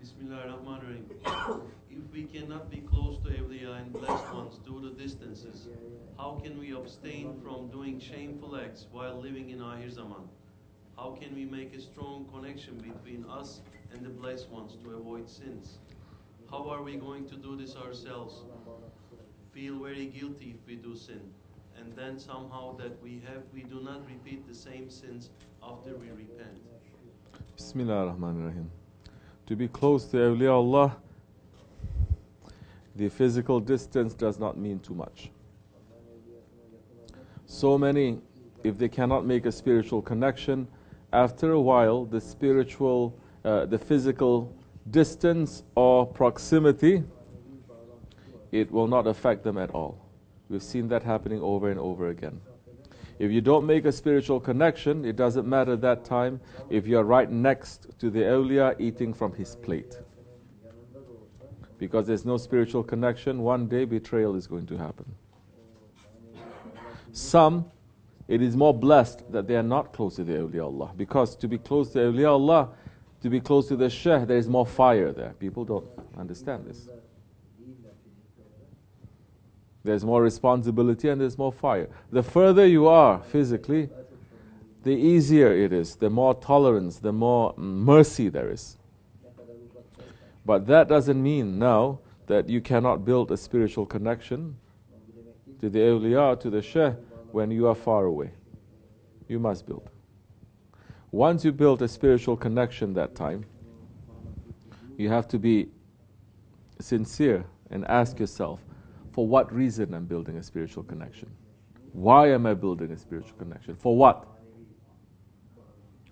Bismillahir. If we cannot be close to Awliya and blessed ones due to distances, how can we abstain from doing shameful acts while living in Ahirzaman? How can we make a strong connection between us and the blessed ones to avoid sins? How are we going to do this ourselves? Feel very guilty if we do sin, and then somehow that we do not repeat the same sins after we repent. Bismillahir. To be close to Awliya Allah, the physical distance does not mean too much. So many, if they cannot make a spiritual connection, after a while the physical distance or proximity, it will not affect them at all. We've seen that happening over and over again. If you don't make a spiritual connection, it doesn't matter that time if you're right next to the awliya eating from his plate. Because there's no spiritual connection, one day betrayal is going to happen. Some, it is more blessed that they are not close to the awliya Allah. Because to be close to awliya Allah, to be close to the Shaykh, there is more fire there. People don't understand this. There's more responsibility and there's more fire. The further you are physically, the easier it is, the more tolerance, the more mercy there is. But that doesn't mean now that you cannot build a spiritual connection to the awliya, to the Shaykh, when you are far away. You must build. Once you build a spiritual connection that time, you have to be sincere and ask yourself, for what reason I'm building a spiritual connection? Why am I building a spiritual connection? For what?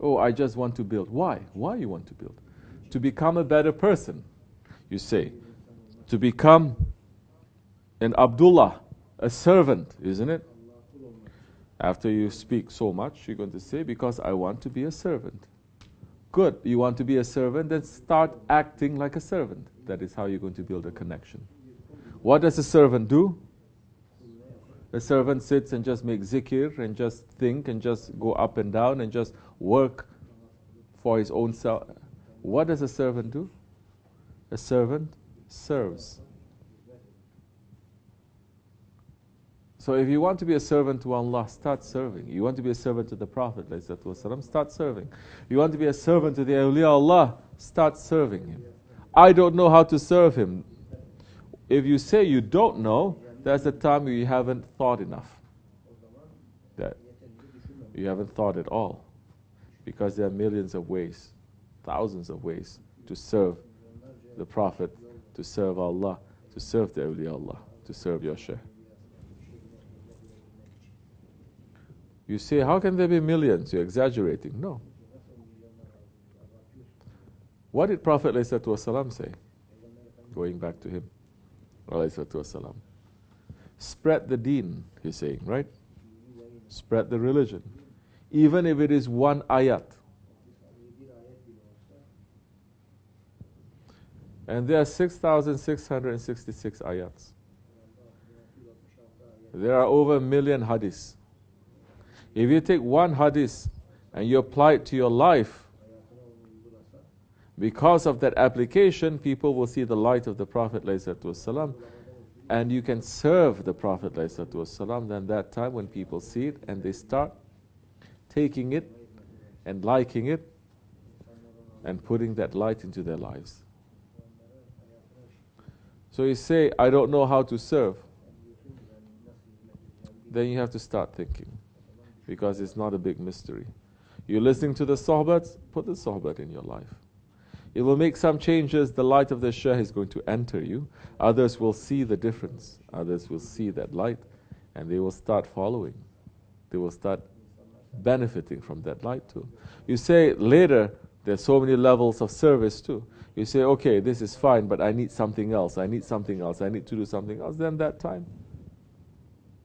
Oh, I just want to build. Why? Why you want to build? To become a better person, you say. To become an Abdullah, a servant, isn't it? After you speak so much, you're going to say, because I want to be a servant. Good. You want to be a servant, then start acting like a servant. That is how you're going to build a connection. What does a servant do? A servant sits and just makes zikr and just think and just go up and down and just work for his own self. What does a servant do? A servant serves. So if you want to be a servant to Allah, start serving. You want to be a servant to the Prophet, start serving. You want to be a servant to the awliya Allah, start serving him. I don't know how to serve him. If you say you don't know, that's the time you haven't thought enough. That you haven't thought at all. Because there are millions of ways, thousands of ways to serve the Prophet, to serve Allah, to serve the awliya Allah, to serve your Shaykh. You say, how can there be millions? You're exaggerating. No. What did Prophet ﷺ say? Going back to him. Spread the deen, he's saying, right? Spread the religion. Even if it is one ayat. And there are 6,666 ayats. There are over 1 million hadiths. If you take one hadith and you apply it to your life, because of that application, people will see the light of the Prophet ﷺ, and you can serve the Prophet ﷺ. Then that time when people see it and they start taking it and liking it and putting that light into their lives. So you say, I don't know how to serve. Then you have to start thinking, because it's not a big mystery. You're listening to the sohbats, put the sohbat in your life. It will make some changes. The light of the Shaykh is going to enter you. Others will see the difference. Others will see that light and they will start following. They will start benefiting from that light too. You say later, there's so many levels of service too. You say, okay, this is fine, but I need something else. I need something else. I need to do something else. Then that time,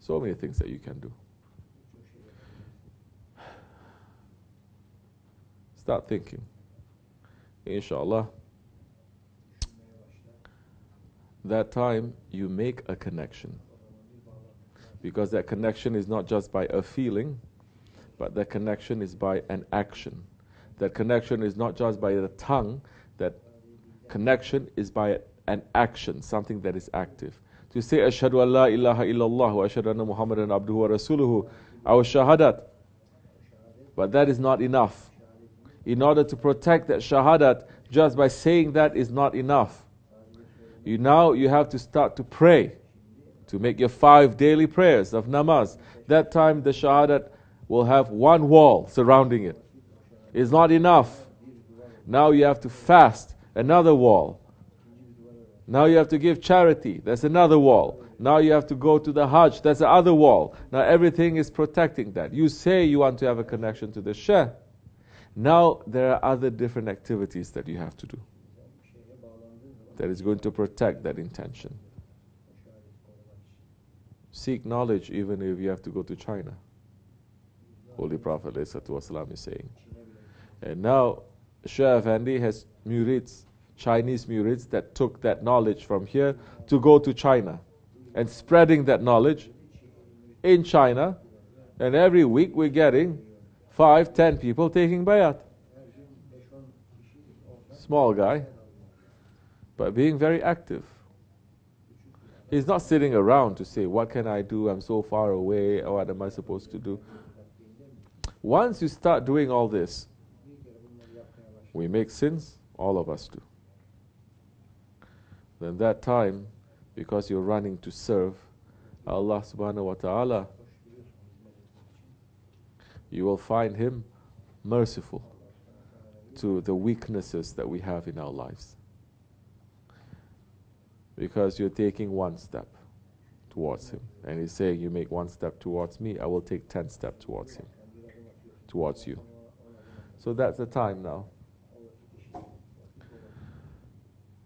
so many things that you can do. Start thinking. Inshallah, that time you make a connection. Because that connection is not just by a feeling, but that connection is by an action. That connection is not just by the tongue. That connection is by an action, something that is active. To say, Ashhadu an la ilaha illallah wa ashhadu anna Muhammadan abduhu wa rasuluhu, our shahadat. But that is not enough. In order to protect that shahadat, just by saying that is not enough. You have to start to pray, to make your 5 daily prayers of namaz. That time the shahadat will have one wall surrounding it. It's not enough. Now you have to fast, another wall. Now you have to give charity, that's another wall. Now you have to go to the Hajj, that's the other wall. Now everything is protecting that. You say you want to have a connection to the Shaykh. Now there are other different activities that you have to do that is going to protect that intention. Seek knowledge even if you have to go to China. Holy Prophet ﷺ is saying. And now Shaykh Efendi has murids, Chinese murids that took that knowledge from here to go to China and spreading that knowledge in China. And every week we're getting 5-10 people taking bayat. Small guy, but being very active. He's not sitting around to say, what can I do? I'm so far away. What am I supposed to do? Once you start doing all this, we make sins, all of us do. Then that time, because you're running to serve Allah subhanahu wa ta'ala, you will find Him merciful to the weaknesses that we have in our lives. Because you're taking one step towards Him. And He's saying, you make one step towards me, I will take 10 steps towards Him, towards you. So that's the time now.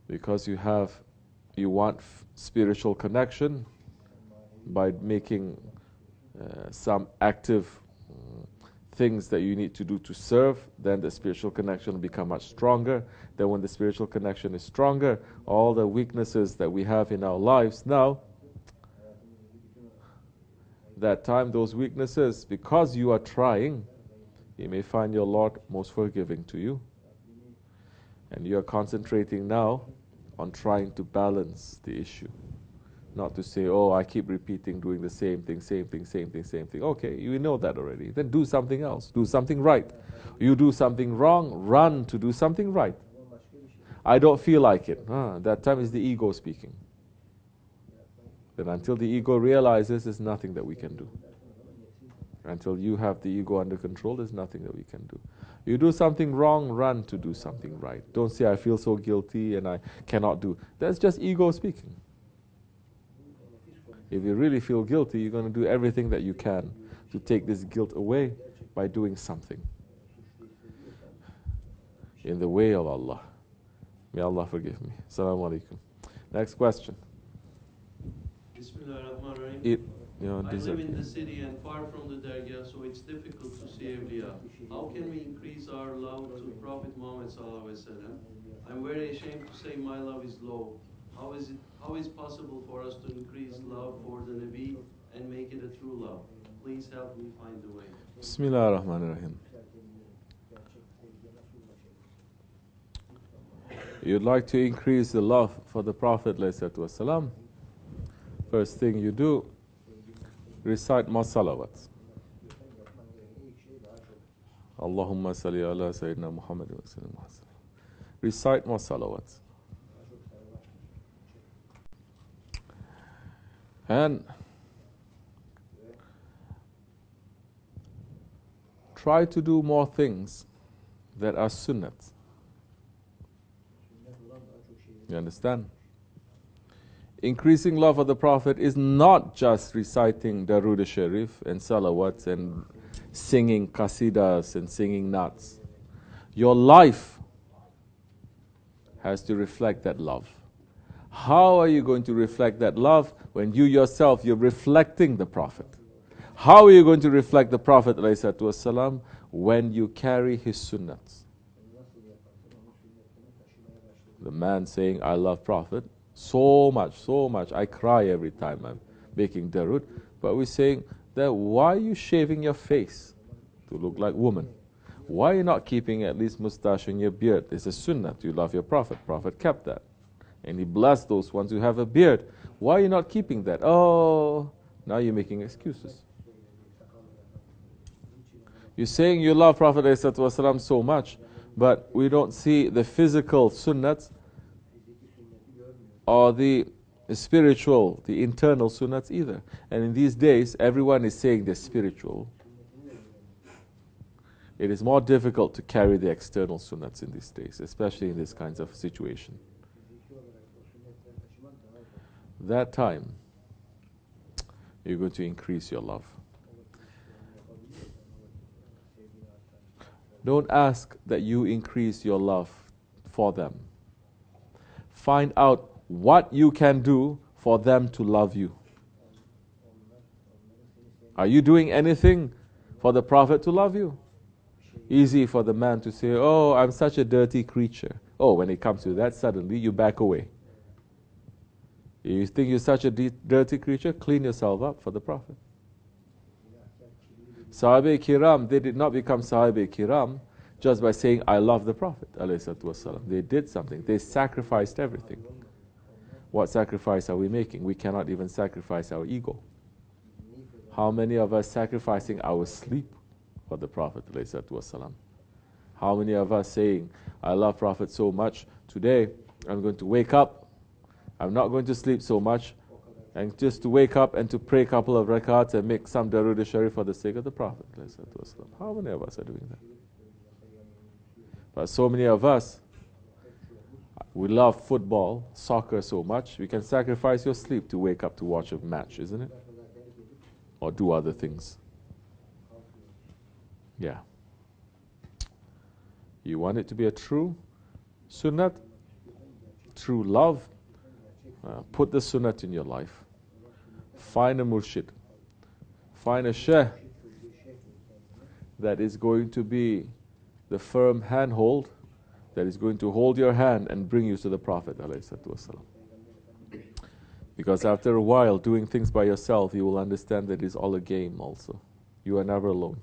Because you want spiritual connection by making some active things that you need to do to serve, then the spiritual connection will become much stronger. Then when the spiritual connection is stronger, all the weaknesses that we have in our lives now, that time those weaknesses, because you are trying, you may find your Lord most forgiving to you. And you are concentrating now on trying to balance the issue. Not to say, oh, I keep repeating, doing the same thing, same thing, same thing, same thing. Okay, you know that already. Then do something else. Do something right. You do something wrong, run to do something right. I don't feel like it. That time is the ego speaking. Then until the ego realizes, there's nothing that we can do. Until you have the ego under control, there's nothing that we can do. You do something wrong, run to do something right. Don't say, I feel so guilty and I cannot do. That's just ego speaking. If you really feel guilty, you're going to do everything that you can to take this guilt away by doing something in the way of Allah. May Allah forgive me. Assalamu alaikum. Next question. Bismillahir. I live in the city and far from the Dergahi, so it's difficult to see Awliya. How can we increase our love to Prophet Muhammad sallallahu alaihi wasallam? I'm very ashamed to say my love is low. How is it possible for us to increase love for the Nabi and make it a true love? Please help me find the way. Bismillahir. Rahmaanir. You'd like to increase the love for the Prophet ﷺ. First thing you do, recite more salawats. Allahumma salli ala Sayyidina Muhammad wa sallam. Recite more salawats. And try to do more things that are sunnat. You understand? Increasing love of the Prophet is not just reciting Darood al-Sharif and salawats and singing qasidas and singing nats. Your life has to reflect that love. How are you going to reflect that love when you yourself, you're reflecting the Prophet? How are you going to reflect the Prophet ﷺ when you carry his sunnats? The man saying, I love Prophet so much, I cry every time I'm making darood. But we're saying that why are you shaving your face to look like woman? Why are you not keeping at least mustache in your beard? It's a sunnah. You love your Prophet. Prophet kept that. And he blessed those ones who have a beard. Why are you not keeping that? Oh, now you're making excuses. You're saying you love Prophet ﷺ so much, but we don't see the physical sunnats or the spiritual, the internal sunnats either. And in these days, everyone is saying they're spiritual. It is more difficult to carry the external sunnats in these days, especially in this kinds of situation. That time, you're going to increase your love. Don't ask that you increase your love for them. Find out what you can do for them to love you. Are you doing anything for the Prophet to love you? Easy for the man to say, oh, I'm such a dirty creature. Oh, when it comes to that, suddenly you back away. You think you're such a dirty creature? Clean yourself up for the Prophet. Sahabe Kiram, they did not become Sahabe Kiram just by saying, I love the Prophet. They did something. They sacrificed everything. What sacrifice are we making? We cannot even sacrifice our ego. How many of us sacrificing our sleep for the Prophet? How many of us saying, I love Prophet so much, today I'm going to wake up, I'm not going to sleep so much, and just to wake up and to pray a couple of rakats and make some Darud Sharif for the sake of the Prophet. How many of us are doing that? But so many of us, we love football, soccer so much, we can sacrifice your sleep to wake up to watch a match, isn't it? Or do other things. Yeah. You want it to be a true sunnat, true love, put the sunnat in your life. Find a murshid. Find a shaykh that is going to be the firm handhold, that is going to hold your hand and bring you to the Prophet ﷺ. Because after a while, doing things by yourself, you will understand that it's all a game also. You are never alone.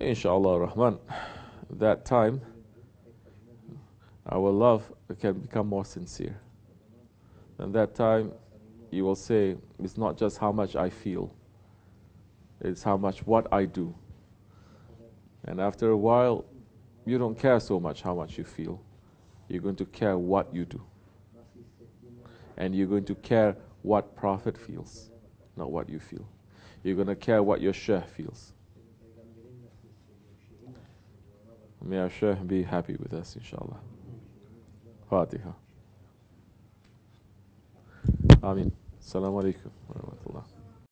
Inshallah Rahman, that time, our love can become more sincere. And that time, you will say, it's not just how much I feel, it's how much what I do. And after a while, you don't care so much how much you feel. You're going to care what you do. And you're going to care what Prophet feels, not what you feel. You're going to care what your Shaykh feels. May our Shaykh be happy with us, inshallah. Fatiha. Ameen. Assalamu alaikum.